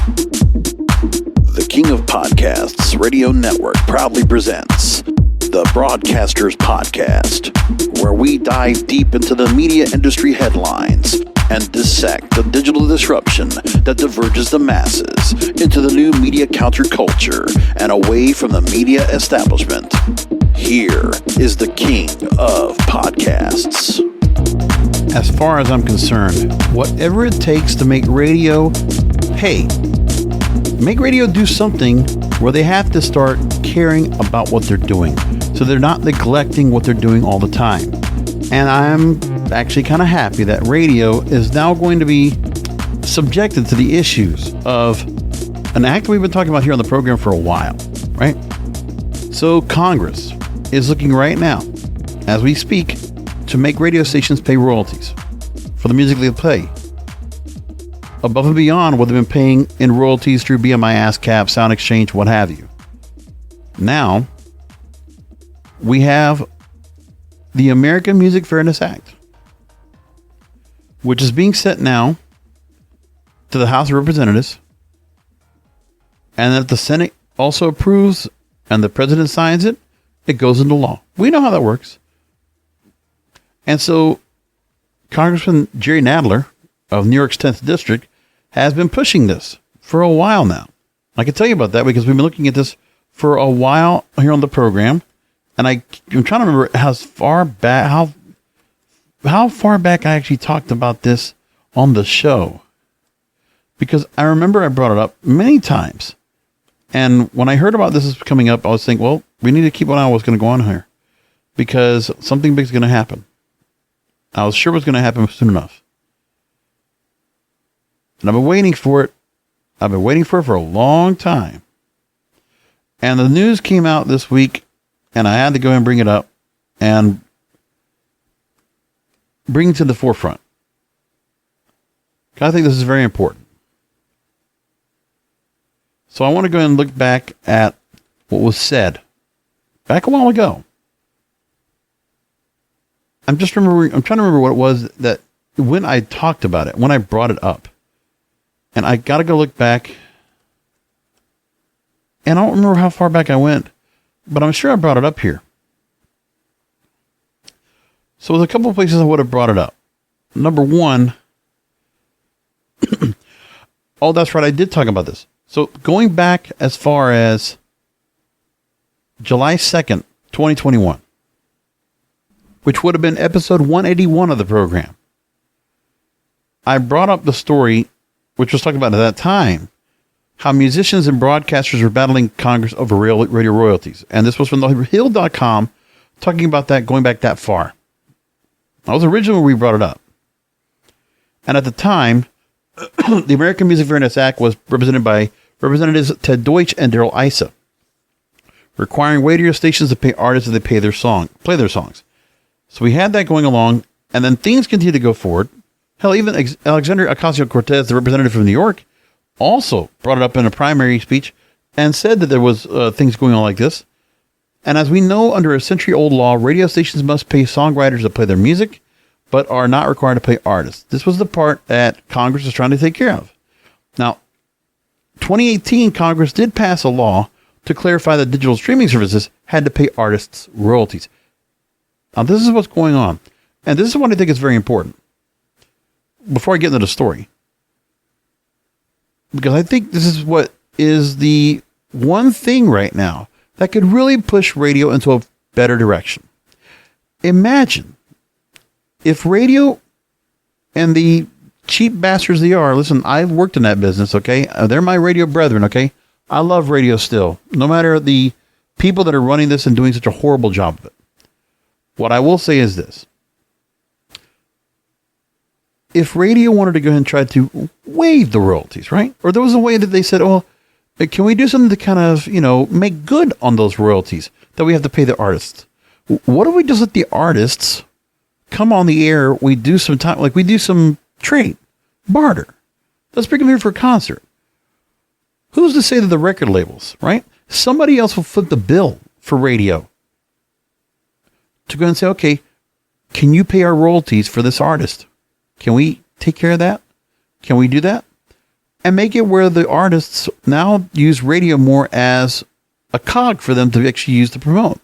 The King of Podcasts Radio Network proudly presents the Broadcasters Podcast, where we dive deep into the media industry headlines and dissect the digital disruption that diverges the masses into the new media counterculture and away from the media establishment. Here is the King of Podcasts. As far as I'm concerned, whatever it takes to make radio pay, make radio do something where they have to start caring about what they're doing, so they're not neglecting what they're doing all the time. And I'm actually kind of happy that radio is now going to be subjected to the issues of an act we've been talking about here on the program for a while, right? So Congress is looking right now, as we speak, to make radio stations pay royalties for the music they play, above and beyond what they've been paying in royalties through BMI, ASCAP, Sound Exchange, what have you. Now, we have the American Music Fairness Act, which is being sent now to the House of Representatives, and if the Senate also approves and the President signs it, it goes into law. We know how that works. And so Congressman Jerry Nadler of New York's 10th District has been pushing this for a while now. I can tell you about that because we've been looking at this for a while here on the program. And I'm trying to remember how far back I actually talked about this on the show. Because I remember I brought it up many times. And when I heard about this coming up, I was thinking, well, we need to keep an eye on what's going to go on here. Because something big is going to happen. I was sure it was going to happen soon enough. And I've been waiting for it. I've been waiting for it for a long time. And the news came out this week, and I had to go and bring it up and bring it to the forefront. I think this is very important. So I want to go and look back at what was said back a while ago. I'm trying to remember what it was that when I talked about it, when I brought it up. And I got to go look back. And I don't remember how far back I went, but I'm sure I brought it up here. So there's a couple of places I would have brought it up. Number one, oh, that's right, I did talk about this. So going back as far as July 2nd, 2021, which would have been episode 181 of the program, I brought up the story, which was talking about at that time, how musicians and broadcasters were battling Congress over radio royalties. And this was from the Hill.com, talking about that going back that far. That was originally when we brought it up. And at the time, the American Music Fairness Act was represented by Representatives Ted Deutsch and Darrell Issa, requiring radio stations to pay artists if they play their songs. So we had that going along, and then things continued to go forward. Hell, even Alexandria Ocasio-Cortez, the representative from New York, also brought it up in a primary speech and said that there was things going on like this. And as we know, under a century-old law, radio stations must pay songwriters to play their music, but are not required to pay artists. This was the part that Congress was trying to take care of. Now, 2018, Congress did pass a law to clarify that digital streaming services had to pay artists royalties. Now, this is what's going on. And this is what I think is very important. Before I get into the story. Because I think this is what is the one thing right now that could really push radio into a better direction. Imagine if radio and the cheap bastards they are, listen, I've worked in that business, okay? They're my radio brethren, okay? I love radio still, no matter the people that are running this and doing such a horrible job of it. What I will say is this. If radio wanted to go ahead and try to waive the royalties, right? Or there was a way that they said, oh, can we do something to kind of, make good on those royalties that we have to pay the artists? What if we just let the artists come on the air? We do some time, like we do some trade, barter. Let's bring them here for a concert. Who's to say that the record labels, right? Somebody else will flip the bill for radio to go and say, okay, can you pay our royalties for this artist? Can we take care of that? Can we do that? and make it where the artists now use radio more as a cog for them to actually use to promote.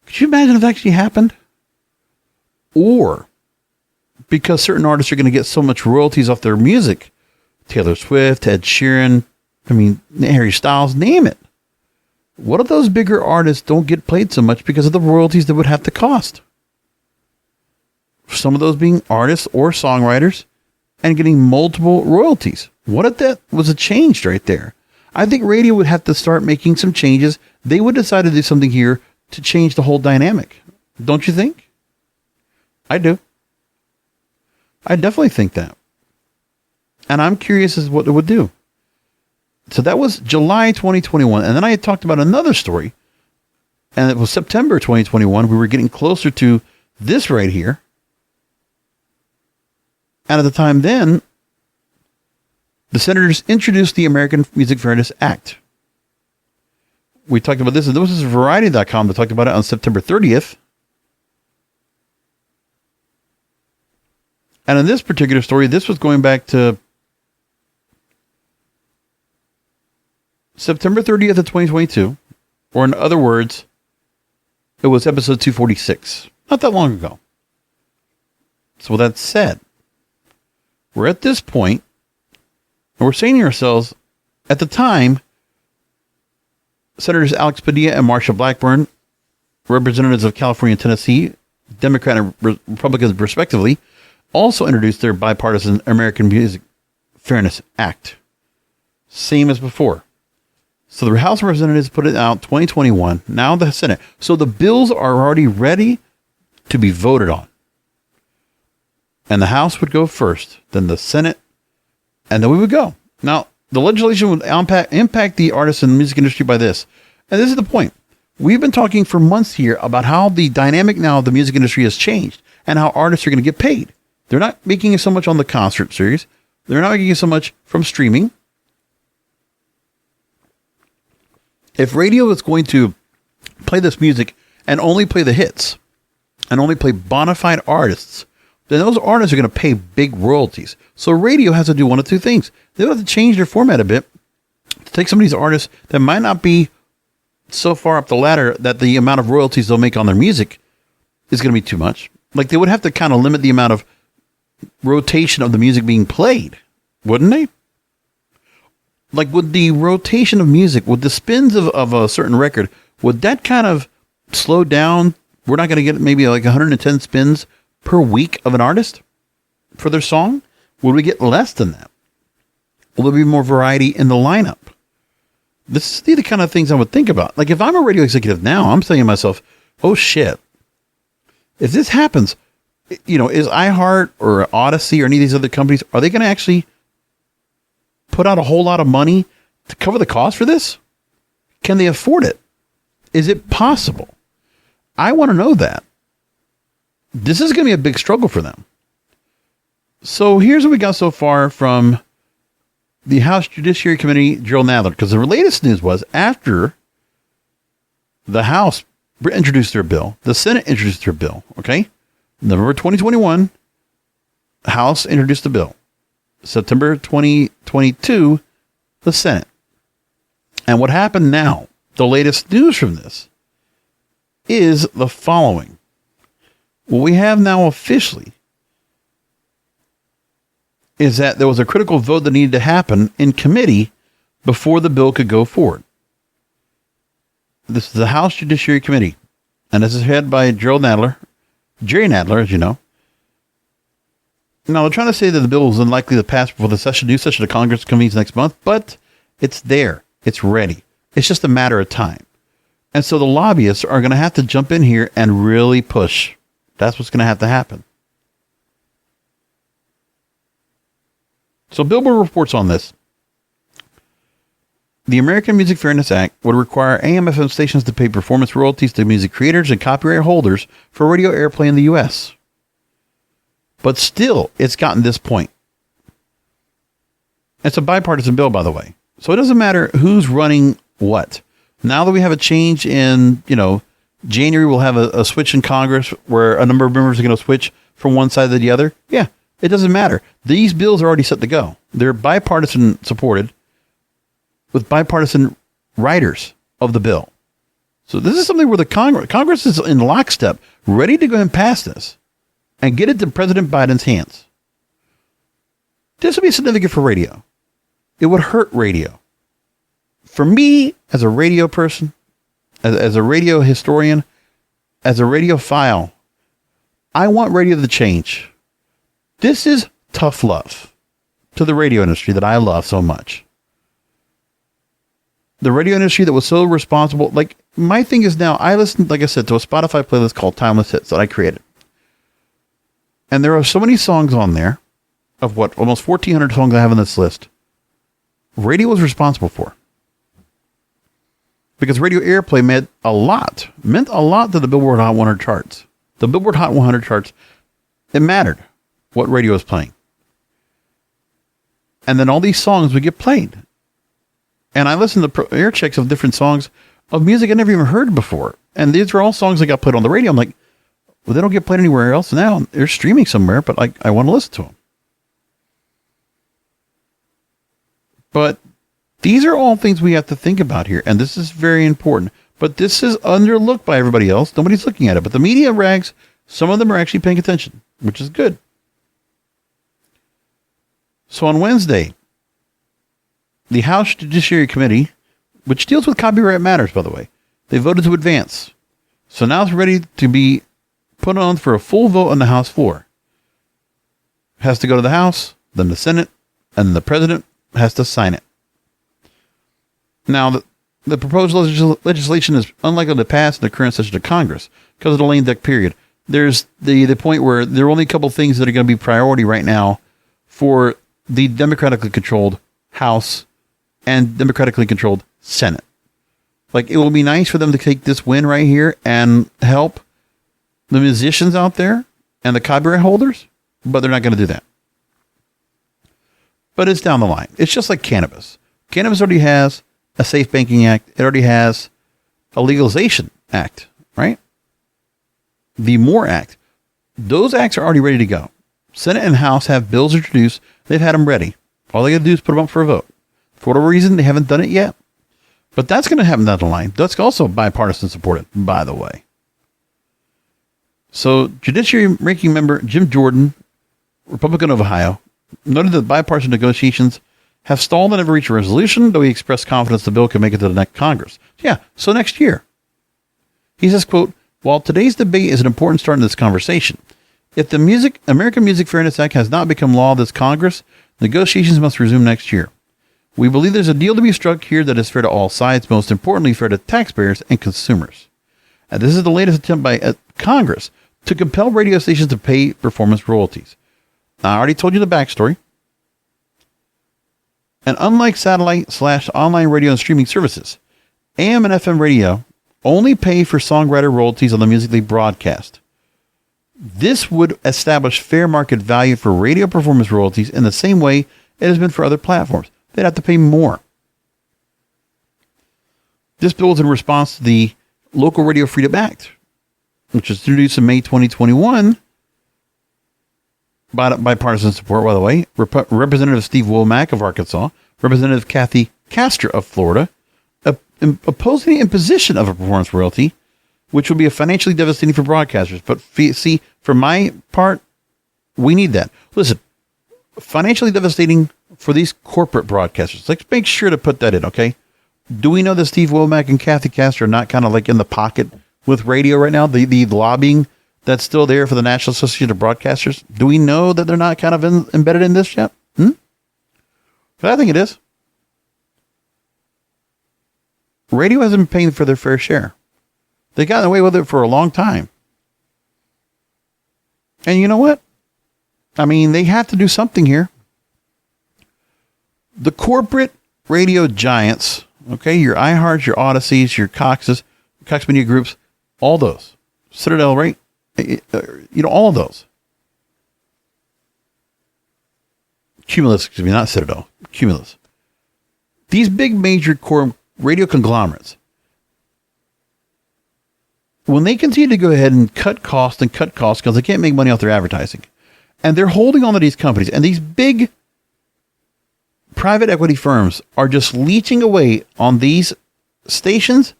Could you imagine if that actually happened? Or because certain artists are going to get so much royalties off their music, Taylor Swift, Ed Sheeran, Harry Styles, name it. What if those bigger artists don't get played so much because of the royalties that would have to cost? Some of those being artists or songwriters and getting multiple royalties. What if that was a change right there? I think radio would have to start making some changes. They would decide to do something here to change the whole dynamic. Don't you think? I do. I definitely think that. And I'm curious as to what it would do. So that was July 2021. And then I had talked about another story. And it was September 2021. We were getting closer to this right here. And at the time then, the senators introduced the American Music Fairness Act. We talked about this, and this is Variety.com that talked about it on September 30th. And in this particular story, this was going back to September 30th of 2022, or in other words, it was episode 246, not that long ago. So with that said, we're at this point, and we're saying to ourselves, at the time, Senators Alex Padilla and Marsha Blackburn, representatives of California and Tennessee, Democrat and Republicans respectively, also introduced their bipartisan American Music Fairness Act. Same as before. So the House of Representatives put it out 2021, now the Senate. So the bills are already ready to be voted on. And the House would go first, then the Senate, and then we would go. Now, the legislation would impact the artists and music industry by this. And this is the point. We've been talking for months here about how the dynamic now of the music industry has changed and how artists are going to get paid. They're not making it so much on the concert series. They're not making it so much from streaming. If radio is going to play this music and only play the hits and only play bona fide artists, then those artists are going to pay big royalties. So radio has to do one of two things. They'll have to change their format a bit to take some of these artists that might not be so far up the ladder that the amount of royalties they'll make on their music is going to be too much. Like they would have to kind of limit the amount of rotation of the music being played, wouldn't they? Like with the rotation of music, with the spins of a certain record, would that kind of slow down? We're not going to get maybe like 110 spins per week of an artist for their song? Would we get less than that? Will there be more variety in the lineup? This is the kind of things I would think about. Like if I'm a radio executive now, I'm saying to myself, oh shit, if this happens, is iHeart or Odyssey or any of these other companies, are they going to actually put out a whole lot of money to cover the cost for this? Can they afford it? Is it possible? I want to know that. This is going to be a big struggle for them. So here's what we got so far from the House Judiciary Committee, Gerald Nadler, because the latest news was after the House introduced their bill, the Senate introduced their bill, okay? November 2021, House introduced the bill. September 2022, the Senate. And what happened now, the latest news from this, is the following. What we have now officially is that there was a critical vote that needed to happen in committee before the bill could go forward. This is the House Judiciary Committee, and this is headed by Jerry Nadler, as you know. Now, they're trying to say that the bill is unlikely to pass before the new session of Congress convenes next month, but it's there. It's ready. It's just a matter of time. And so the lobbyists are going to have to jump in here and really push. That's what's going to have to happen. So Billboard reports on this. The American Music Fairness Act would require AM/FM stations to pay performance royalties to music creators and copyright holders for radio airplay in the U.S. But still, it's gotten this point. It's a bipartisan bill, by the way. So it doesn't matter who's running what. Now that we have a change in, January, we'll have a switch in Congress where a number of members are going to switch from one side to the other. Yeah, It doesn't matter. These bills are already set to go. They're bipartisan supported with bipartisan writers of the bill. So this is something where the Congress is in lockstep, ready to go and pass this and get it to President Biden's hands. This would be significant for radio. It would hurt radio. For me, as a radio person, as a radio historian, as a radiophile, I want radio to change. This is tough love to the radio industry that I love so much. The radio industry that was so responsible. Like, my thing is now, I listen, like I said, to a Spotify playlist called Timeless Hits that I created. And there are so many songs on there, of what, almost 1,400 songs I have on this list, radio was responsible for. Because radio airplay meant a lot to the Billboard Hot 100 charts. The Billboard Hot 100 charts, it mattered what radio was playing. And then all these songs would get played. And I listened to air checks of different songs of music I never even heard before. And these are all songs that got played on the radio. I'm like, well, they don't get played anywhere else now. They're streaming somewhere, but I want to listen to them. But these are all things we have to think about here. And this is very important. But this is underlooked by everybody else. Nobody's looking at it. But the media rags, some of them are actually paying attention, which is good. So on Wednesday, the House Judiciary Committee, which deals with copyright matters, by the way, they voted to advance. So now it's ready to be put on for a full vote on the House floor. It has to go to the House, then the Senate, and the President has to sign it. Now, the proposed legislation is unlikely to pass in the current session of Congress because of the lame duck period. There's the point where there are only a couple of things that are going to be priority right now for the democratically controlled House and democratically controlled Senate. Like, it will be nice for them to take this win right here and help the musicians out there and the copyright holders, but they're not going to do that. But it's down the line. It's just like cannabis. Cannabis already has a Safe Banking Act. It already has a Legalization Act, right? The MORE Act. Those acts are already ready to go. Senate and House have bills introduced. They've had them ready. All they got to do is put them up for a vote. For whatever reason, they haven't done it yet. But that's going to happen down the line. That's also bipartisan supported, by the way. So, Judiciary Ranking Member Jim Jordan, Republican of Ohio, noted that bipartisan negotiations have stalled and never reached a resolution, though he expressed confidence the bill can make it to the next Congress. Yeah, so next year. He says, quote, while today's debate is an important start in this conversation, if the American Music Fairness Act has not become law this Congress, negotiations must resume next year. We believe there's a deal to be struck here that is fair to all sides, most importantly fair to taxpayers and consumers. And this is the latest attempt by Congress to compel radio stations to pay performance royalties. Now, I already told you the backstory. And unlike satellite/online radio and streaming services, AM and FM radio only pay for songwriter royalties on the music they broadcast. This would establish fair market value for radio performance royalties in the same way it has been for other platforms. They'd have to pay more. This bill is in response to the Local Radio Freedom Act, which was introduced in May 2021 by bipartisan support, by the way. Representative Steve Womack of Arkansas, Representative Kathy Castor of Florida, opposing the imposition of a performance royalty, which would be financially devastating for broadcasters. But see, for my part, we need that. Listen, financially devastating for these corporate broadcasters. Let's make sure to put that in, okay? Do we know that Steve Womack and Kathy Castor are not kind of like in the pocket with radio right now? The lobbying that's still there for the National Association of Broadcasters? Do we know that they're not kind of embedded in this yet? But I think it is. Radio hasn't been paying for their fair share. They've gotten away with it for a long time. And you know what? I mean, they have to do something here. The corporate radio giants, okay, your iHearts, your Odysseys, your Coxes, Cox Media Groups, all those. Citadel, right? All of those. Cumulus, excuse me, not Citadel, Cumulus. These big major core radio conglomerates, when they continue to go ahead and cut costs because they can't make money off their advertising, And they're holding on to these companies. And these big private equity firms are just leeching away on these stations,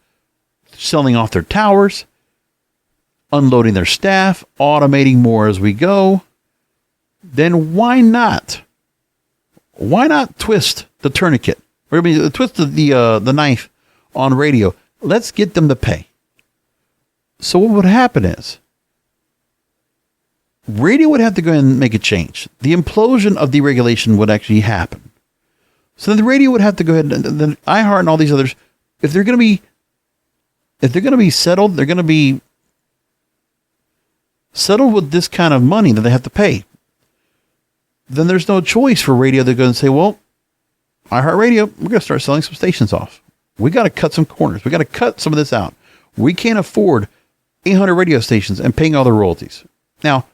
selling off their towers, unloading their staff, automating more as we go. Then why not? Why not twist the tourniquet? Or twist the knife on radio. Let's get them to pay. So what would happen is radio would have to go and make a change. The implosion of deregulation would actually happen. So then the radio would have to go ahead and then iHeart and all these others, if they're going to be settled, they're going to be settled with this kind of money that they have to pay. Then there's no choice for radio to go and say, well, iHeartRadio, we're going to start selling some stations off. We got to cut some corners. We got to cut some of this out. We can't afford 800 radio stations and paying all the royalties. Now,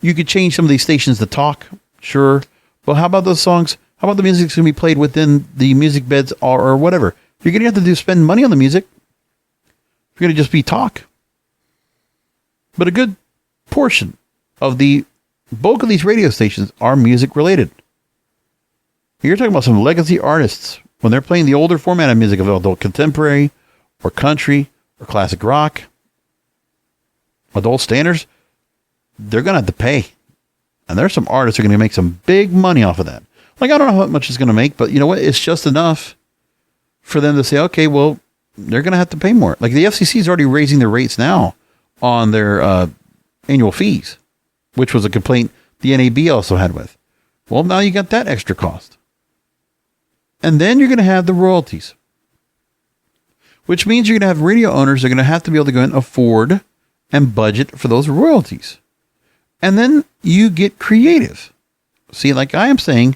you could change some of these stations to talk, sure. But how about those songs? How about the music that's going to be played within the music beds or whatever? You're going to have to spend money on the music. You're going to just be talk. But a good portion of the bulk of these radio stations are music related. You're talking about some legacy artists when they're playing the older format of music, of adult contemporary or country or classic rock, adult standards. They're going to have to pay. And there's some artists who are going to make some big money off of that. Like, I don't know how much it's going to make, but you know what? It's just enough for them to say, okay, well, they're going to have to pay more. Like the FCC is already raising their rates now on their annual fees, which was a complaint the NAB also had with. Well, now you got that extra cost. And then you're going to have the royalties, which means you're going to have radio owners that are going to have to be able to go and afford and budget for those royalties. And then you get creative. See, like I am saying,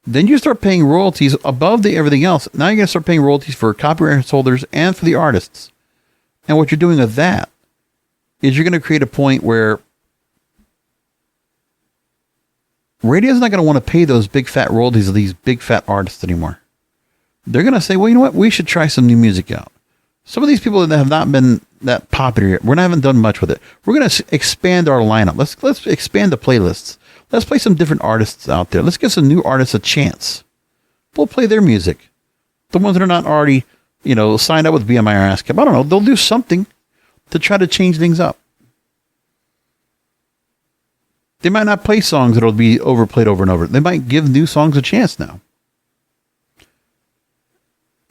then you start paying royalties above everything else. Now you're going to start paying royalties for copyright holders and for the artists. And what you're doing with that is you're going to create a point where radio's not going to want to pay those big fat royalties of these big fat artists anymore. They're going to say, well, you know what? We should try some new music out. Some of these people that have not been that popular yet, we haven't done much with it. We're going to expand our lineup. Let's expand the playlists. Let's play some different artists out there. Let's give some new artists a chance. We'll play their music. The ones that are not already, signed up with BMI or ASCAP. I don't know. They'll do something to try to change things up. They might not play songs that will be overplayed over and over. They might give new songs a chance now.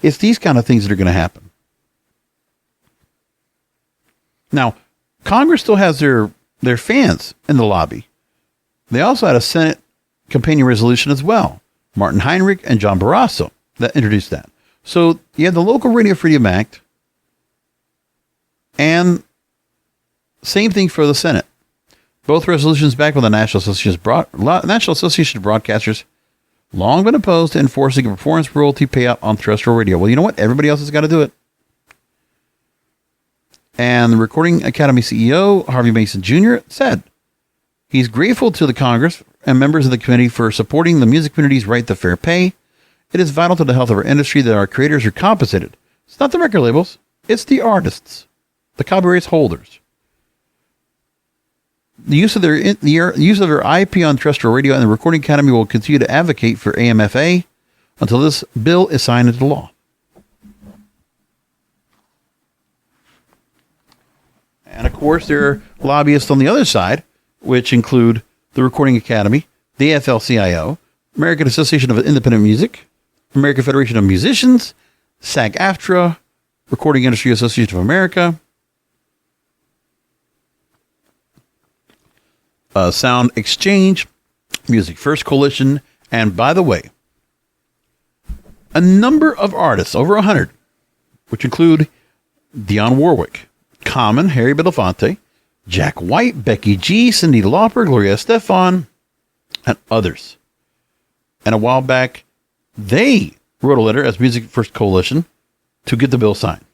It's these kind of things that are going to happen. Now, Congress still has their fans in the lobby. They also had a Senate companion resolution as well. Martin Heinrich and John Barrasso that introduced that. So you have the Local Radio Freedom Act, and same thing for the Senate. Both resolutions backed by the National Association of Broadcasters, long been opposed to enforcing a performance royalty payout on terrestrial radio. Well, you know what? Everybody else has got to do it. And the Recording Academy CEO, Harvey Mason Jr., said he's grateful to the Congress and members of the committee for supporting the music community's right to fair pay. It is vital to the health of our industry that our creators are compensated. It's not the record labels. It's the artists, the copyright holders. The use of their IP on terrestrial radio and the Recording Academy will continue to advocate for AMFA until this bill is signed into law. And of course, there are lobbyists on the other side, which include the Recording Academy, the AFL-CIO, American Association of Independent Music, American Federation of Musicians, SAG-AFTRA, Recording Industry Association of America, Sound Exchange, Music First Coalition, and by the way, a number of artists, over 100, which include Dionne Warwick, Common, Harry Belafonte, Jack White, Becky G, Cyndi Lauper, Gloria Estefan, and others. And a while back, they wrote a letter as Music First Coalition to get the bill signed.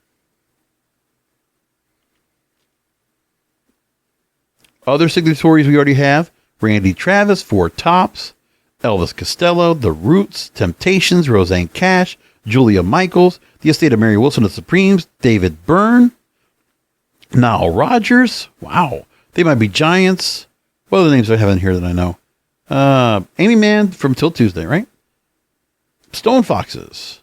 Other signatories we already have: Randy Travis, Four Tops, Elvis Costello, The Roots, Temptations, Roseanne Cash, Julia Michaels, The Estate of Mary Wilson and the Supremes, David Byrne, Nile Rodgers, wow, They Might Be Giants, What other names do I have in here that I know? Amy Mann from Till Tuesday, right? Stone Foxes.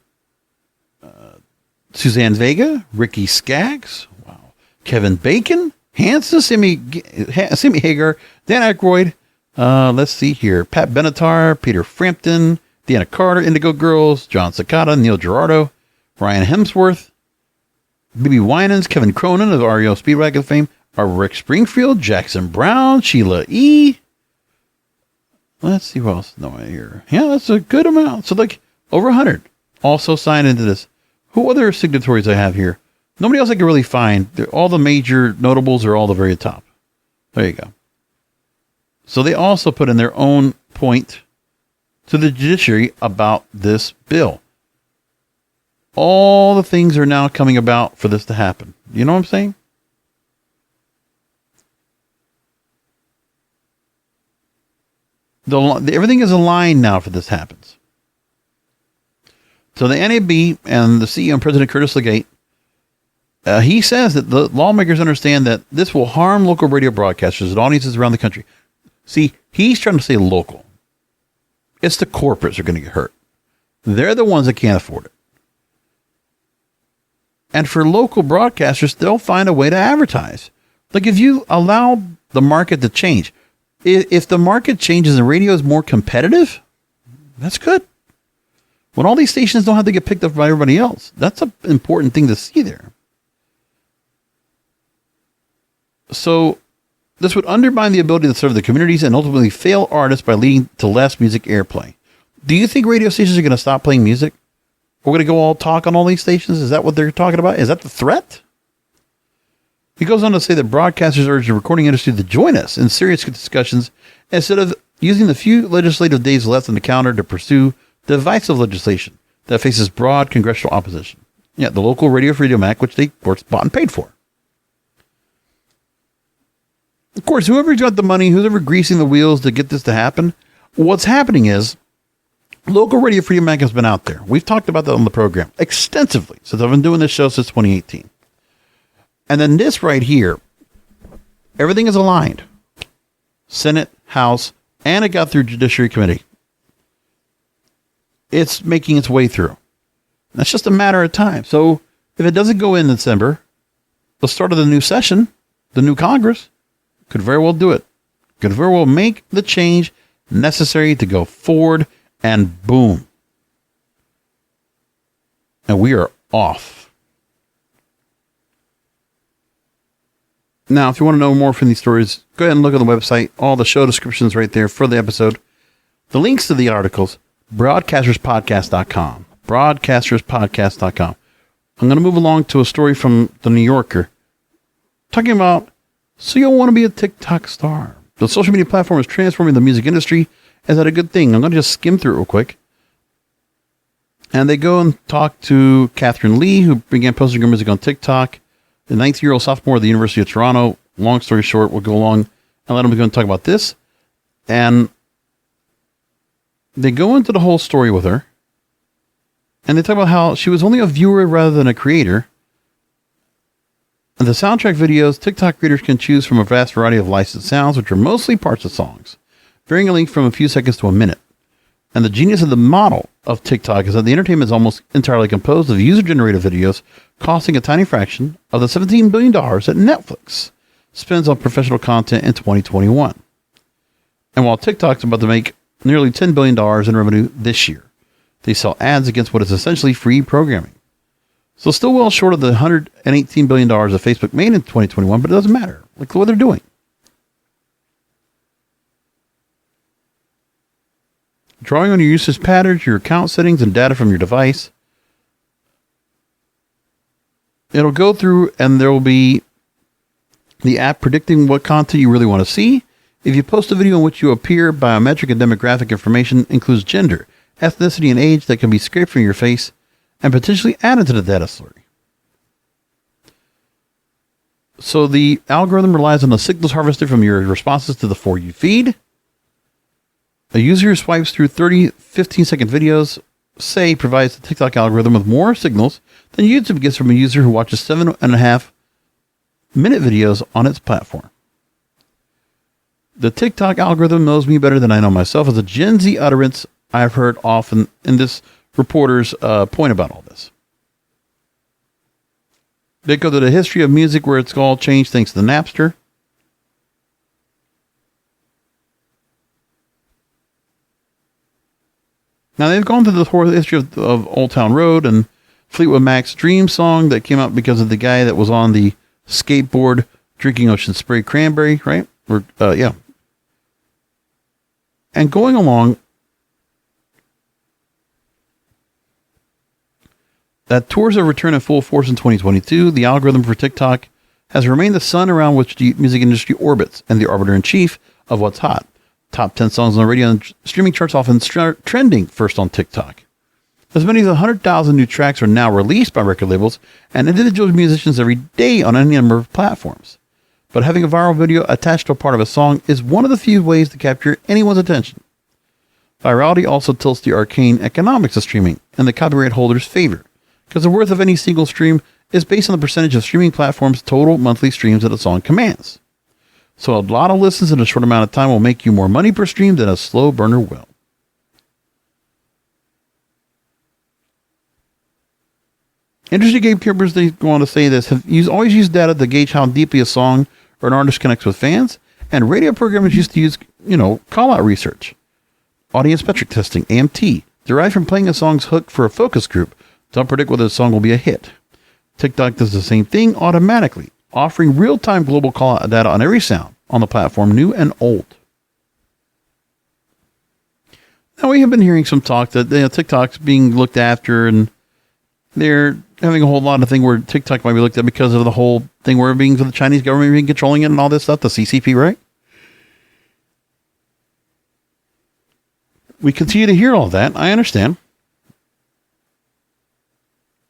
Suzanne Vega, Ricky Skaggs, wow, Kevin Bacon, Hanson, Simi Hagar, Dan Aykroyd. Let's see here. Pat Benatar, Peter Frampton, Deanna Carter, Indigo Girls, John Cicada, Neil Gerardo, Ryan Hemsworth, B.B. Winans, Kevin Cronin of REO Speedwagon fame, Rick Springfield, Jackson Brown, Sheila E. Let's see what else. No, here. Yeah, that's a good amount. So like over 100 also signed into this. Who other signatories I have here? Nobody else I can really find. All the major notables are all the very top. There you go. So they also put in their own point to the judiciary about this bill. All the things are now coming about for this to happen. You know what I'm saying? Everything is aligned now for this happens. So the NAB and the CEO and President Curtis Legate, he says that the lawmakers understand that this will harm local radio broadcasters and audiences around the country. See, he's trying to say local. It's the corporates that are going to get hurt. They're the ones that can't afford it. And for local broadcasters, they'll find a way to advertise. Like if you allow the market to change, if the market changes and radio is more competitive, that's good. When all these stations don't have to get picked up by everybody else, that's an important thing to see there. So this would undermine the ability to serve the communities and ultimately fail artists by leading to less music airplay. Do you think radio stations are going to stop playing music? We're going to go all talk on all these stations? Is that what they're talking about? Is that the threat? He goes on to say that broadcasters urge the recording industry to join us in serious discussions instead of using the few legislative days left on the calendar to pursue divisive legislation that faces broad congressional opposition. Yeah, the local Radio Freedom Act, which they, of course, bought and paid for. Of course, whoever's got the money, who's ever greasing the wheels to get this to happen, what's happening is local Radio Freedom Act has been out there. We've talked about that on the program extensively since I've been doing this show since 2018. And then this right here, everything is aligned. Senate, House, and it got through Judiciary Committee. It's making its way through. That's just a matter of time. So if it doesn't go in December, the start of the new session, the new Congress, could very well do it. Could very well make the change necessary to go forward, and boom. And we are off. Now, if you want to know more from these stories, go ahead and look at the website. All the show descriptions right there for the episode. The links to the articles, broadcasterspodcast.com. Broadcasterspodcast.com. I'm going to move along to a story from the New Yorker talking about, so you'll want to be a TikTok star. The social media platform is transforming the music industry. Is that a good thing? I'm going to just skim through it real quick. And they go and talk to Catherine Lee, who began posting her music on TikTok. The 19-year-old sophomore at the University of Toronto. Long story short, we'll go along and let them go and talk about this. And they go into the whole story with her. And they talk about how she was only a viewer rather than a creator. And the soundtrack videos, TikTok creators can choose from a vast variety of licensed sounds, which are mostly parts of songs, varying a length from a few seconds to a minute. And the genius of the model of TikTok is that the entertainment is almost entirely composed of user-generated videos, costing a tiny fraction of the $17 billion that Netflix spends on professional content in 2021. And while TikTok's about to make nearly $10 billion in revenue this year, they sell ads against what is essentially free programming. So still well short of the $118 billion that Facebook made in 2021, but it doesn't matter. Look what they're doing. Drawing on your usage patterns, your account settings, and data from your device. It'll go through and there will be the app predicting what content you really want to see. If you post a video in which you appear, biometric and demographic information includes gender, ethnicity, and age that can be scraped from your face and potentially added to the data story. So the algorithm relies on the signals harvested from your responses to the For You feed. A user who swipes through 30 15-second videos, say, provides the TikTok algorithm with more signals than YouTube gets from a user who watches 7.5-minute videos on its platform. The TikTok algorithm knows me better than I know myself is a Gen Z utterance I've heard often in this reporter's point about all this. They go to the history of music where it's all changed thanks to the Napster. Now, they've gone through the whole history of Old Town Road and Fleetwood Mac's Dream song that came out because of the guy that was on the skateboard drinking Ocean Spray Cranberry, right? Yeah. And going along, that tours have returned in full force in 2022. The algorithm for TikTok has remained the sun around which the music industry orbits and the arbiter-in-chief of what's hot. Top 10 songs on the radio and streaming charts often trending first on TikTok. As many as 100,000 new tracks are now released by record labels and individual musicians every day on any number of platforms. But having a viral video attached to a part of a song is one of the few ways to capture anyone's attention. Virality also tilts the arcane economics of streaming in the copyright holder's favor, because the worth of any single stream is based on the percentage of streaming platforms' total monthly streams that a song commands. So a lot of listens in a short amount of time will make you more money per stream than a slow burner will. Industry gatekeepers, they go on to say this, have always used data to gauge how deeply a song or an artist connects with fans, and radio programmers used to use, call-out research. Audience metric testing, AMT, derived from playing a song's hook for a focus group to predict whether the song will be a hit. TikTok does the same thing automatically, offering real-time global call-out data on every sound on the platform, new and old. Now, we have been hearing some talk that TikTok's being looked after, and they're having a whole lot of thing where TikTok might be looked at because of the whole thing where being for the Chinese government being controlling it and all this stuff, the CCP, right? We continue to hear all that. I understand.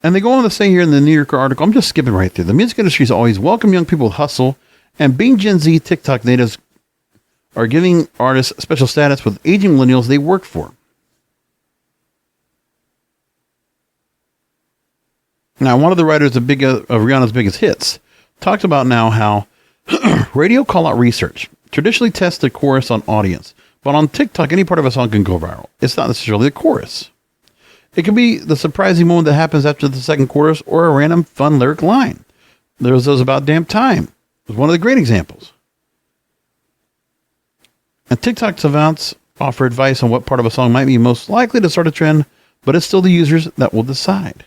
And they go on to say here in the New Yorker article, I'm just skipping right through. The music industry has always welcomed young people with hustle, and being Gen Z, TikTok natives are giving artists special status with aging millennials they work for. Now, one of the writers of Rihanna's biggest hits talks about now how radio call-out research traditionally tests the chorus on audience, but on TikTok, any part of a song can go viral. It's not necessarily the chorus. It could be the surprising moment that happens after the second chorus or a random fun lyric line. There was those about damn time. It was one of the great examples. And TikTok savants offer advice on what part of a song might be most likely to start a trend, but it's still the users that will decide.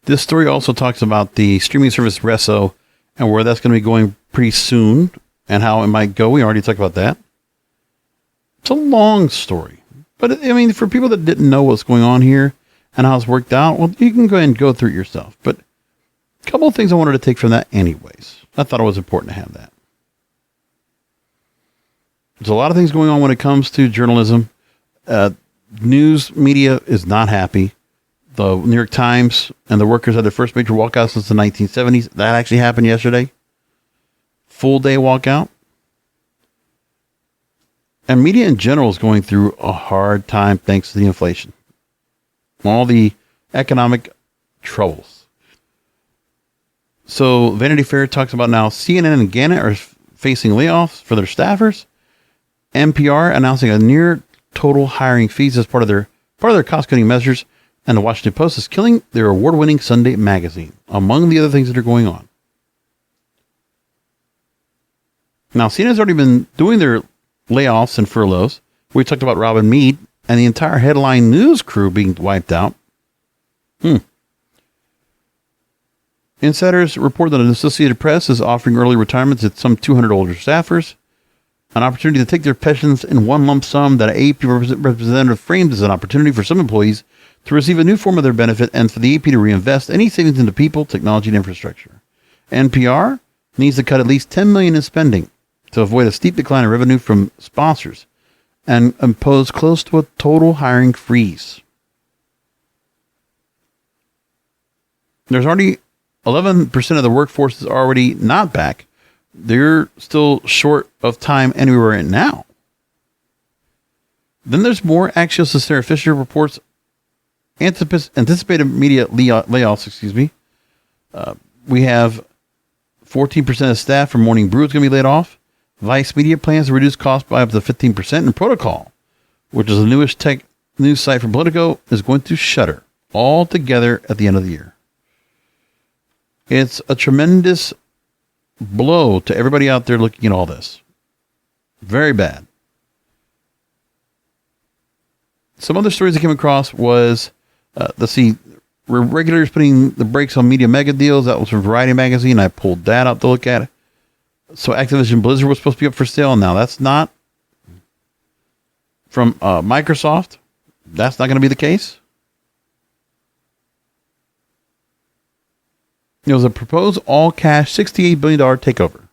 This story also talks about the streaming service Resso and where that's going to be going pretty soon and how it might go. We already talked about that. It's a long story, but I mean, for people that didn't know what's going on here and how it's worked out, well, you can go ahead and go through it yourself. But a couple of things I wanted to take from that anyways. I thought it was important to have that. There's a lot of things going on when it comes to journalism. News media is not happy. The New York Times and the workers had their first major walkout since the 1970s. That actually happened yesterday. Full day walkout. And media in general is going through a hard time thanks to the inflation. All the economic troubles. So Vanity Fair talks about now CNN and Gannett are facing layoffs for their staffers. NPR announcing a near total hiring freeze as part of their cost-cutting measures. And the Washington Post is killing their award-winning Sunday magazine, among the other things that are going on. Now, CNN's already been doing their layoffs and furloughs. We talked about Robin Meade and the entire headline news crew being wiped out. Insiders report that an Associated Press is offering early retirements at some 200 older staffers, an opportunity to take their pensions in one lump sum that an AP representative framed as an opportunity for some employees to receive a new form of their benefit and for the AP to reinvest any savings into people, technology, and infrastructure. NPR needs to cut at least $10 million in spending to avoid a steep decline in revenue from sponsors and impose close to a total hiring freeze. There's already 11% of the workforce is already not back. They're still short of time anywhere right now. Then there's more. Axios' Sarah Fisher reports anticipated media layoffs. We have 14% of staff from Morning Brew is going to be laid off. Vice Media plans to reduce costs by up to 15%. And Protocol, which is the newest tech news site from Politico, is going to shutter altogether at the end of the year. It's a tremendous blow to everybody out there looking at all this. Very bad. Some other stories I came across was, regulators putting the brakes on media mega deals. That was from Variety Magazine. I pulled that out to look at it. So Activision Blizzard was supposed to be up for sale. Now that's not. From Microsoft, that's not going to be the case. It was a proposed all-cash $68 billion takeover.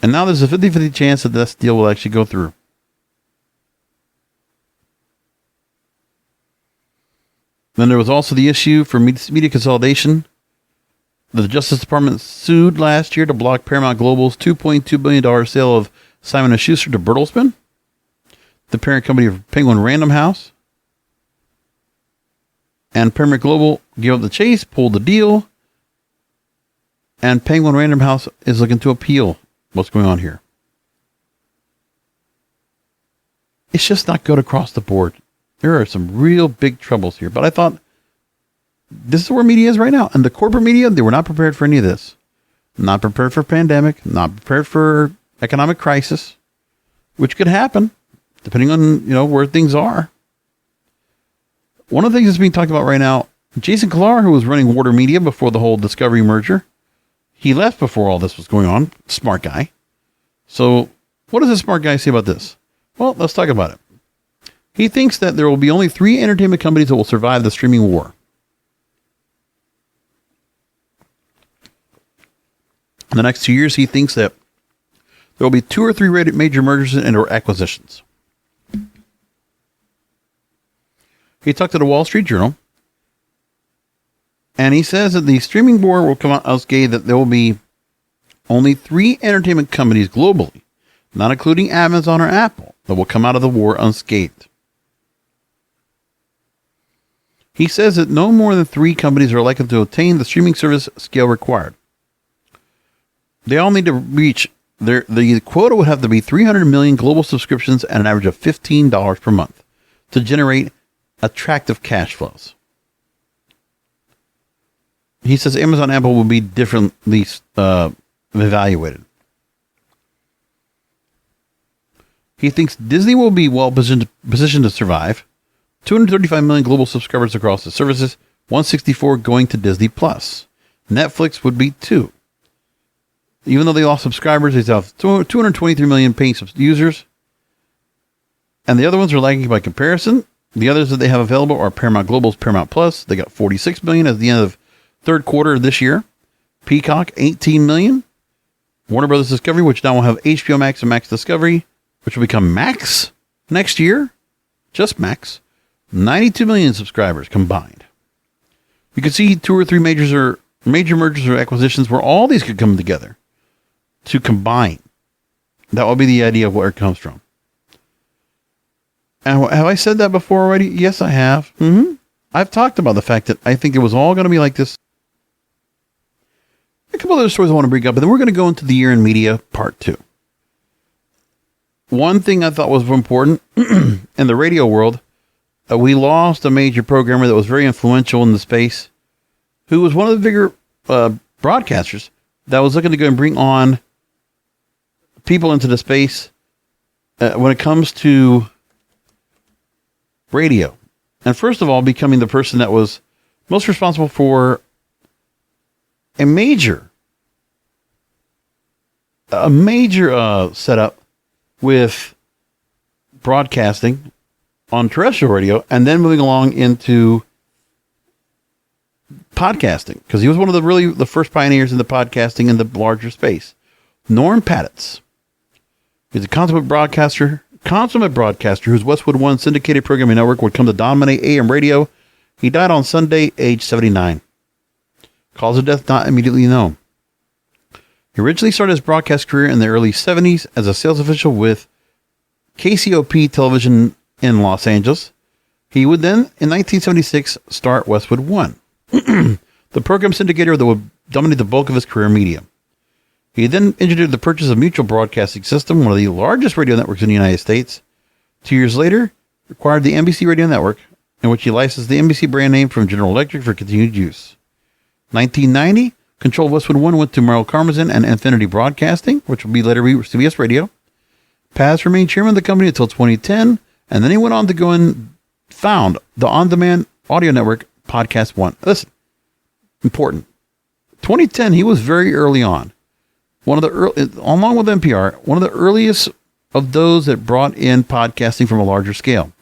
And now there's a 50-50 chance that this deal will actually go through. Then there was also the issue for media consolidation. The Justice Department sued last year to block Paramount Global's $2.2 billion sale of Simon & Schuster to Bertelsmann, the parent company of Penguin Random House. And Paramount Global gave up the chase, pulled the deal, and Penguin Random House is looking to appeal what's going on here. It's just not good across the board. There are some real big troubles here. But I thought, this is where media is right now. And the corporate media, they were not prepared for any of this. Not prepared for pandemic, not prepared for economic crisis, which could happen depending on, where things are. One of the things that's being talked about right now, Jason Kilar, who was running Warner Media before the whole Discovery merger, he left before all this was going on. Smart guy. So what does this smart guy say about this? Well, let's talk about it. He thinks that there will be only 3 entertainment companies that will survive the streaming war. In the next 2 years, he thinks that there will be 2 or 3 major mergers and or acquisitions. He talked to the Wall Street Journal, and he says that the streaming war will come out unscathed, that there will be only 3 entertainment companies globally, not including Amazon or Apple, that will come out of the war unscathed. He says that no more than 3 companies are likely to attain the streaming service scale required. They all need to reach the quota would have to be 300 million global subscriptions at an average of $15 per month to generate attractive cash flows. He says Amazon and Apple will be differently evaluated. He thinks Disney will be well positioned to survive. 235 million global subscribers across the services, 164 going to Disney+. Netflix would be 2. Even though they lost subscribers, they have 223 million paying users. And the other ones are lagging by comparison. The others that they have available are Paramount Global's Paramount Plus. They got 46 million at the end of third quarter of this year. Peacock, 18 million. Warner Brothers Discovery, which now will have HBO Max and Max Discovery, which will become Max next year. Just Max. 92 million subscribers combined. You can see 2 or 3 major mergers or acquisitions where all these could come together to combine. That will be the idea of where it comes from. And have I said that before already? Yes, I have. I've talked about the fact that I think it was all going to be like this. A couple other stories I want to bring up, and then we're going to go into the year in media part 2. One thing I thought was important in the radio world, we lost a major programmer that was very influential in the space, who was one of the bigger broadcasters that was looking to go and bring on people into the space when it comes to radio. And first of all, becoming the person that was most responsible for a major setup with broadcasting on terrestrial radio, and then moving along into podcasting, because he was one of the first pioneers in the podcasting in the larger space. Norm Patitz. He's a consummate broadcaster whose Westwood One syndicated programming network would come to dominate AM radio. He died on Sunday, age 79. Cause of death not immediately known. He originally started his broadcast career in the early 70s as a sales official with KCOP television in Los Angeles. He would then, in 1976, start Westwood One, the program syndicator that would dominated the bulk of his career in media. He then engineered the purchase of Mutual Broadcasting System, one of the largest radio networks in the United States. 2 years later, acquired the NBC Radio Network, in which he licensed the NBC brand name from General Electric for continued use. 1990, control of Westwood One went to Merrill Karmazin and Infinity Broadcasting, which would be later CBS Radio. Paz remained chairman of the company until 2010, and then he went on to go and found the on-demand audio network Podcast One. Listen, important. 2010, he was very early on. One of the early, along with NPR, one of the earliest of those that brought in podcasting from a larger scale.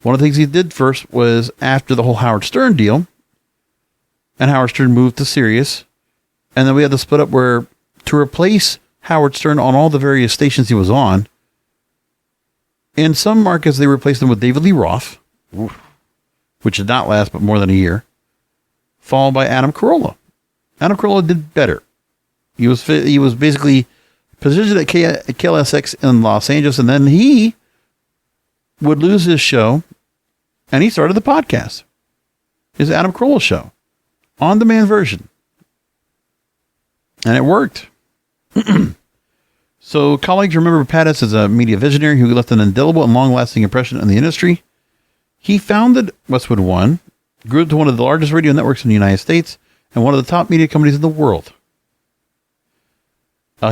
One of the things he did first was after the whole Howard Stern deal, and Howard Stern moved to Sirius, and then we had to split up where to replace Howard Stern on all the various stations he was on. In some markets, they replaced him with David Lee Roth, which did not last but more than a year, followed by Adam Carolla. Adam Carolla did better. He was basically positioned at KLSX in Los Angeles, and then he would lose his show, and he started the podcast. His Adam Carolla show, on-demand version, and it worked. So colleagues remember Pattis as a media visionary who left an indelible and long-lasting impression in the industry. He founded Westwood One, grew to one of the largest radio networks in the United States, and one of the top media companies in the world.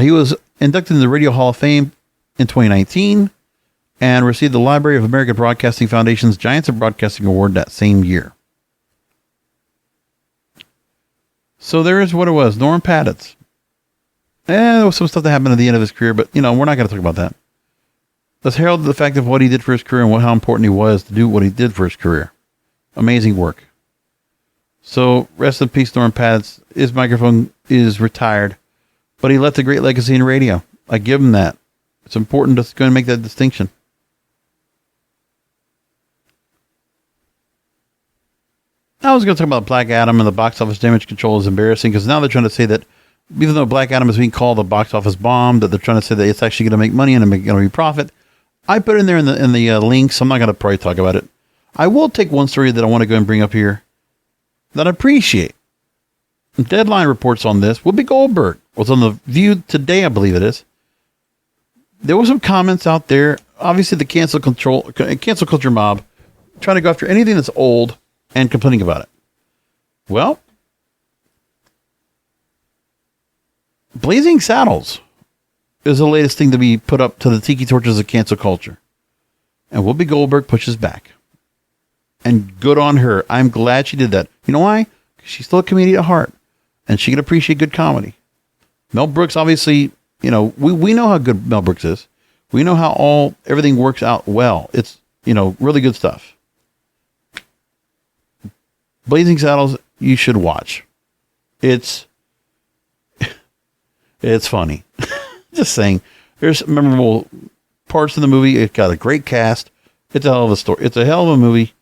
He was inducted in the Radio Hall of Fame in 2019 and received the Library of American Broadcasting Foundation's Giants of Broadcasting Award that same year. So there is what it was, Norm Pattis. There was some stuff that happened at the end of his career, but, we're not going to talk about that. Let's herald the fact of what he did for his career and how important he was to do what he did for his career. Amazing work. So, rest in peace, Norm Pattis. His microphone is retired, but he left a great legacy in radio. I give him that. It's important to go and make that distinction. I was going to talk about Black Adam and the box office damage control is embarrassing because now they're trying to say that even though Black Adam is being called a box office bomb, that they're trying to say that it's actually going to make money and it's going to be profit. I put in there in the links. I'm not going to probably talk about it. I will take one story that I want to go and bring up here that I appreciate. Deadline reports on this. Whoopi Goldberg was on The View today, I believe it is. There were some comments out there. Obviously, the cancel culture mob trying to go after anything that's old and complaining about it. Well, Blazing Saddles is the latest thing to be put up to the tiki torches of cancel culture. And Whoopi Goldberg pushes back. And good on her. I'm glad she did that. You know why? Because she's still a comedian at heart. And she can appreciate good comedy. Mel Brooks, obviously, we know how good Mel Brooks is. We know how everything works out well. It's, really good stuff. Blazing Saddles, you should watch. It's funny. Just saying. There's memorable parts of the movie. It got a great cast. It's a hell of a story. It's a hell of a movie.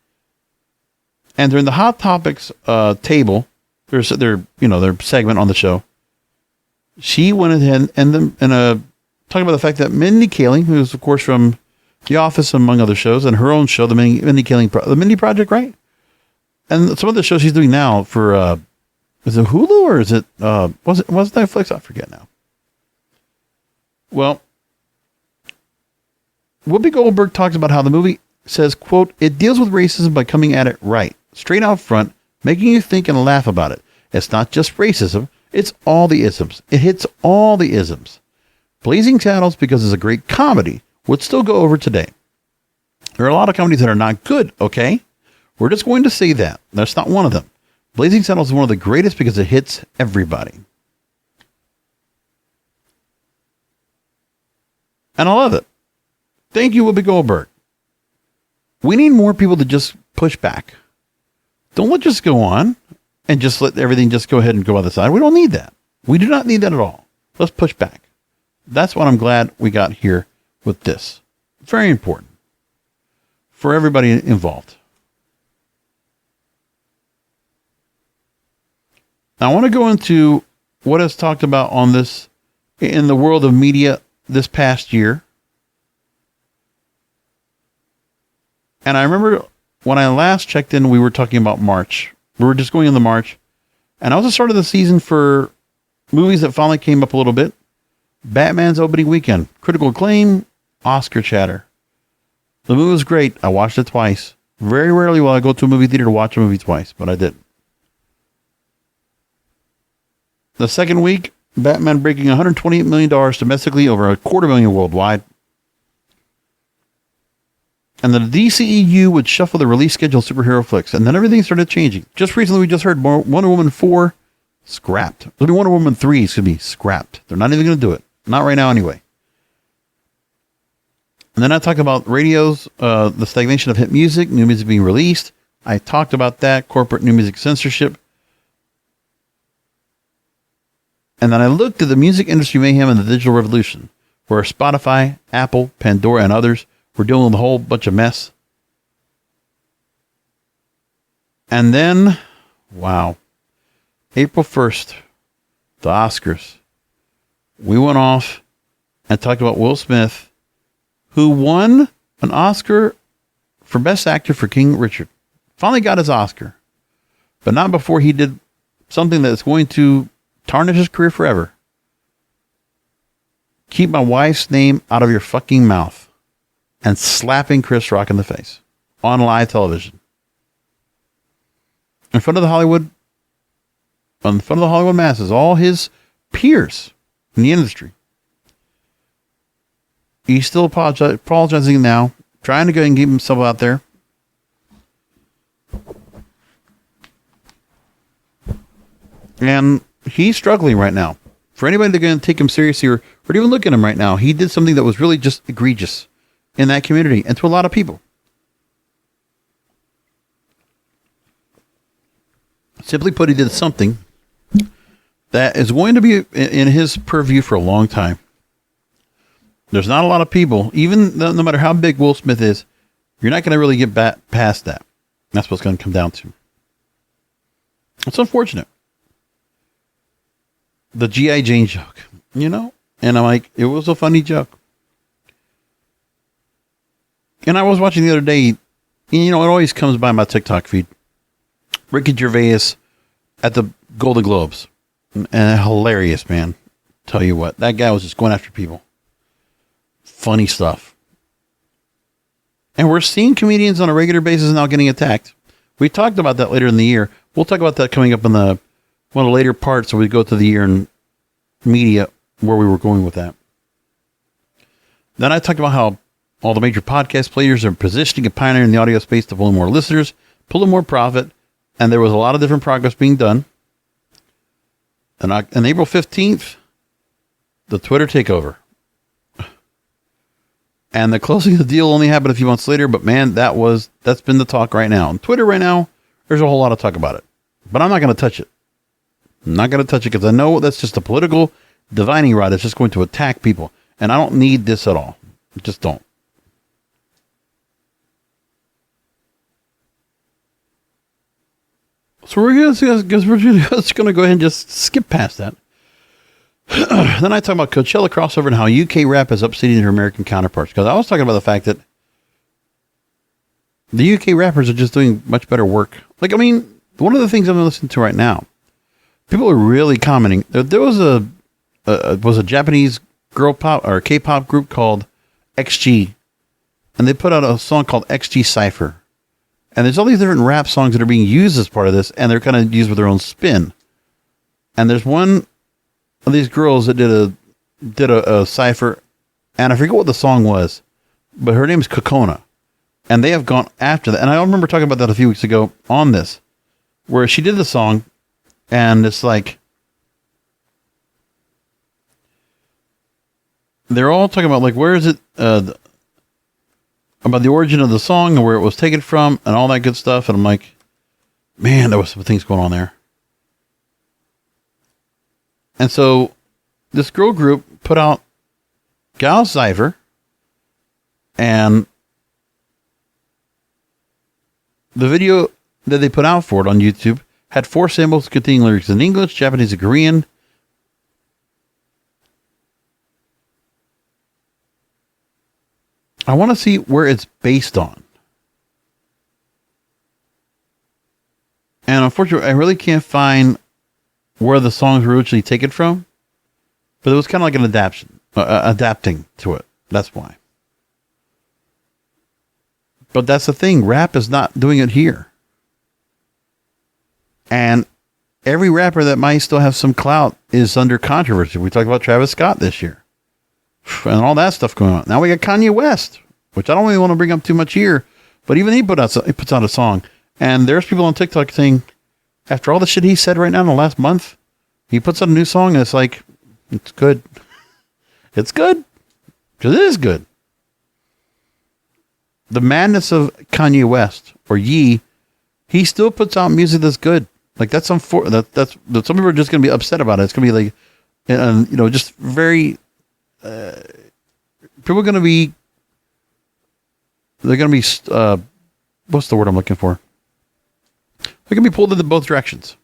And during the Hot Topics table, their segment on the show, she went ahead and talking about the fact that Mindy Kaling, who's of course from The Office among other shows, and her own show, the Mindy Kaling, the Mindy Project, right? And some of the shows she's doing now for is it Hulu or is it was it Netflix? I forget now. Well, Whoopi Goldberg talks about how the movie says, quote, "It deals with racism by coming at it right, straight out front, making you think and laugh about it. It's not just racism, it's all the isms. It hits all the isms. Blazing Saddles, because it's a great comedy, would still go over today. There are a lot of comedies that are not good, okay? We're just going to say that. That's not one of them. Blazing Saddles is one of the greatest because it hits everybody." And I love it. Thank you, Whoopi Goldberg. We need more people to just push back. Don't let just go on and just let everything just go ahead and go by the side. We don't need that. We do not need that at all. Let's push back. That's what I'm glad we got here with this. Very important for everybody involved. Now, I want to go into what is talked about on this in the world of media this past year. And I remember when I last checked in, we were talking about March. We were just going into March. And that was the start of the season for movies that finally came up a little bit. Batman's opening weekend, critical acclaim, Oscar chatter. The movie was great. I watched it twice. Very rarely will I go to a movie theater to watch a movie twice, but I did. The second week, Batman breaking $128 million domestically, over $250,000 worldwide. And the DCEU would shuffle the release schedule of superhero flicks, and then everything started changing. Just recently, we just heard Wonder Woman 4 scrapped. It'll be Wonder Woman 3 is going to be scrapped. They're not even going to do it. Not right now, anyway. And then I talked about radios, the stagnation of hit music, new music being released. I talked about that, corporate new music censorship. And then I looked at the music industry mayhem and the digital revolution, where Spotify, Apple, Pandora, and others were dealing with a whole bunch of mess. And then, wow, April 1st, the Oscars. We went off and talked about Will Smith, who won an Oscar for Best Actor for King Richard. Finally got his Oscar, but not before he did something that's going to tarnish his career forever. Keep my wife's name out of your fucking mouth. And slapping Chris Rock in the face on live television. In front of the Hollywood masses, all his peers in the industry. He's still apologizing now, trying to go and keep himself out there. And he's struggling right now. For anybody that's going to take him seriously or even look at him right now, he did something that was really just egregious in that community and to a lot of people. Simply put, he did something that is going to be in his purview for a long time. There's not a lot of people, even no matter how big Will Smith is, you're not going to really get past that. That's what's going to come down to. It's unfortunate. The G.I. Jane joke, and I'm like, it was a funny joke. And I was watching the other day, it always comes by my TikTok feed. Ricky Gervais at the Golden Globes. And hilarious, man. Tell you what, that guy was just going after people. Funny stuff. And we're seeing comedians on a regular basis now getting attacked. We talked about that later in the year. We'll talk about that coming up in one of the later parts, so we go to the year in media, where we were going with that. Then I talked about how all the major podcast players are positioning and pioneering the audio space to pull in more listeners, pull in more profit, and there was a lot of different progress being done. And on April 15th, the Twitter takeover. And the closing of the deal only happened a few months later, but man, that's been the talk right now. On Twitter right now, there's a whole lot of talk about it. But I'm not going to touch it. I'm not going to touch it because I know that's just a political divining rod that's just going to attack people. And I don't need this at all. I just don't. So we're just going to go ahead and just skip past that. Then I talk about Coachella crossover and how UK rap is upsetting their American counterparts. Because I was talking about the fact that the UK rappers are just doing much better work. One of the things I'm listening to right now, people are really commenting. There was a Japanese girl pop or K-pop group called XG, and they put out a song called XG Cypher. And there's all these different rap songs that are being used as part of this, and they're kind of used with their own spin. And there's one of these girls that did a cipher, and I forget what the song was, but her name is Kokona. And they have gone after that. And I remember talking about that a few weeks ago on this, where she did the song, and it's like, they're all talking about, like, where is it, about the origin of the song and where it was taken from and all that good stuff. And I'm like, man, there was some things going on there. And so this girl group put out Gal Cypher, and the video that they put out for it on YouTube had 4 samples containing lyrics in English, Japanese, and Korean. I want to see where it's based on. And unfortunately, I really can't find where the songs were originally taken from, but it was kind of like an adapting to it. That's why. But that's the thing. Rap is not doing it here. And every rapper that might still have some clout is under controversy. We talked about Travis Scott this year and all that stuff going on. Now we got Kanye West, which I don't really want to bring up too much here, but even he puts out a song. And there's people on TikTok saying, after all the shit he said right now in the last month, he puts out a new song and it's like, it's good. It's good. Because it is good. The madness of Kanye West, or Ye, he still puts out music that's good. Like that's some people are just going to be upset about it. It's going to be like, just very. People are going to be. They're going to be. What's the word I'm looking for? They're going to be pulled in both directions,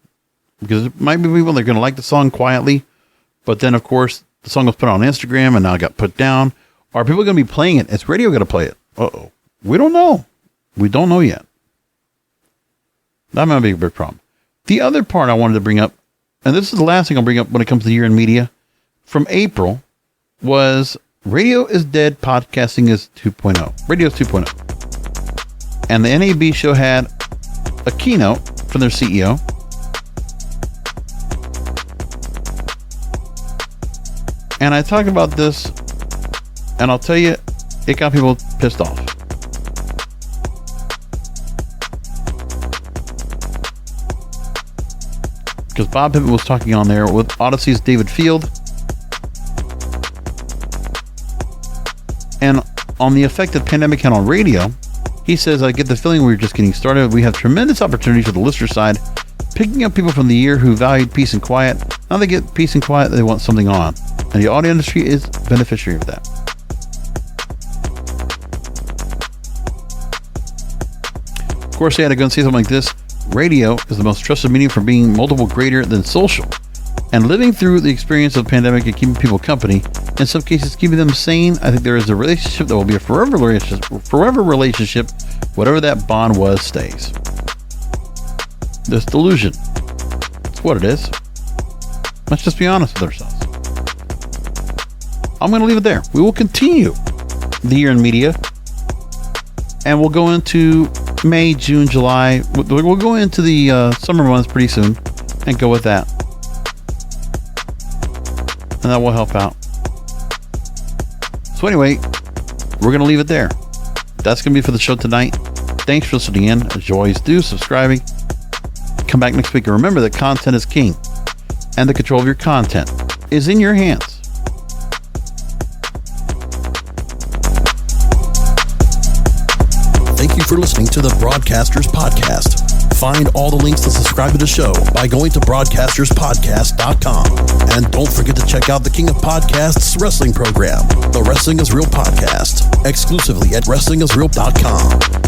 because it might be people that are going to like the song quietly, but then of course the song was put on Instagram and now it got put down. Are people going to be playing it? Is radio going to play it? Uh-oh. We don't know. We don't know yet. That might be a big problem. The other part I wanted to bring up, and this is the last thing I'll bring up when it comes to the year in media, from April, was Radio is Dead, Podcasting is 2.0. Radio is 2.0. And the NAB show had a keynote from their CEO. And I talked about this, and I'll tell you, it got people pissed off. Because Bob Pittman was talking on there with Odyssey's David Field. And on the effect that the pandemic had on radio, he says, I get the feeling we're just getting started. We have tremendous opportunities for the listener side, picking up people from the year who valued peace and quiet. Now they get peace and quiet, they want something on. And the audio industry is beneficiary of that. Of course, they had to go and say something like this. Radio is the most trusted medium for being multiple greater than social. And living through the experience of the pandemic and keeping people company, in some cases keeping them sane, I think there is a relationship that will be a forever relationship. Whatever that bond was stays. This delusion. It's what it is. Let's just be honest with ourselves. I'm going to leave it there. We will continue the year in media. And we'll go into May, June, July. We'll go into the summer months pretty soon and go with that. And that will help out. So anyway, we're going to leave it there. That's going to be for the show tonight. Thanks for listening in. As you always do, subscribing. Come back next week and remember that content is king. And the control of your content is in your hands. Thank you for listening to the Broadcasters Podcast. Find all the links to subscribe to the show by going to broadcasterspodcast.com. And don't forget to check out the King of Podcasts wrestling program, the Wrestling is Real podcast, exclusively at wrestlingisreal.com.